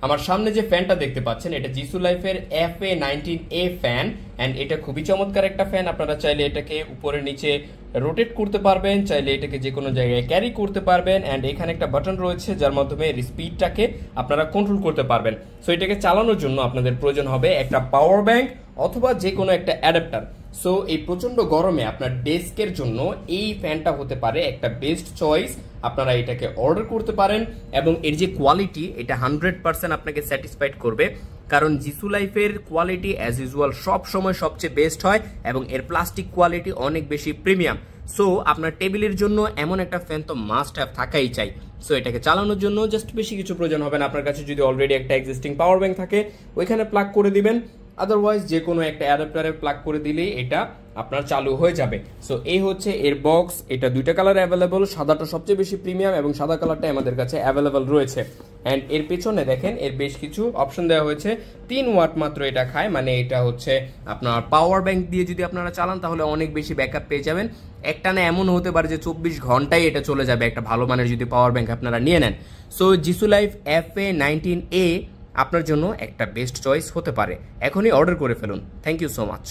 আমার সামনে যে ফ্যানটা দেখতে পাচ্ছেন এটা জিসু লাইফের FA19A ফ্যান এন্ড এটা খুবই চমৎকার একটা ফ্যান। আপনারা চাইলে এটাকে উপরে নিচে রোটেট করতে পারবেন, চাইলে এটাকে যে কোনো জায়গায় ক্যারি করতে পারবেন এন্ড এখানে একটা বাটন রয়েছে যার মাধ্যমে এর স্পিডটাকে আপনারা কন্ট্রোল করতে পারবেন। সো এটাকে চালানোর জন্য আপনাদের প্রয়োজন হবে একটা পাওয়ার ব্যাংক অথবা যে কোনো একটা অ্যাডাপ্টার। সো এই প্রচন্ড গরমে আপনার ডেস্কের জন্য এই ফ্যানটা হতে পারে একটা বেস্ট চয়েস। আপনারা এটাকে অর্ডার করতে পারেন এবং এর যে কোয়ালিটি এটা 100% আপনাকে স্যাটিসফাইড করবে, কারণ জিসু লাইফের কোয়ালিটি অ্যাজ ইউজুয়াল সব সময় সবচেয়ে বেস্ট হয় এবং এর প্লাস্টিক কোয়ালিটি অনেক বেশি প্রিমিয়াম। সো আপনার টেবিলের জন্য এমন একটা ফ্যান তো মাস্ট হ্যাভ থাকাই চাই। সো এটাকে চালানোর জন্য জাস্ট বেশি কিছু প্রয়োজন হবে না। আপনার কাছে যদি অলরেডি একটা এক্সিস্টিং পাওয়ার ব্যাংক থাকে ওইখানে প্লাগ করে দিবেন, আদারওয়াইজ যে কোনো একটা অ্যাডাপ্টারে প্লাগ করে দিলেই এটা আপনার চালু হয়ে যাবে। সো এই হচ্ছে এর বক্স। এটা দুইটা কালার অ্যাভেলেবল, সাদাটা সবচেয়ে বেশি প্রিমিয়াম এবং সাদা কালারটা আমাদের কাছে অ্যাভেলেবল রয়েছে। অ্যান্ড এর পেছনে দেখেন এর বেশ কিছু অপশন দেওয়া হয়েছে। 3 ওয়াট মাত্র এটা খায়, মানে এটা হচ্ছে আপনার পাওয়ার ব্যাংক দিয়ে যদি আপনারা চালান তাহলে অনেক বেশি ব্যাকআপ পেয়ে যাবেন। একটানা এমন হতে পারে যে 24 ঘন্টায় এটা চলে যাবে একটা ভালো মানের যদি পাওয়ার ব্যাংক আপনারা নিয়ে নেন। সো জিসু লাইফ FA19A আপনার জন্য একটা বেস্ট চয়েস হতে পারে। এখনই অর্ডার করে ফেলুন। Thank you so much.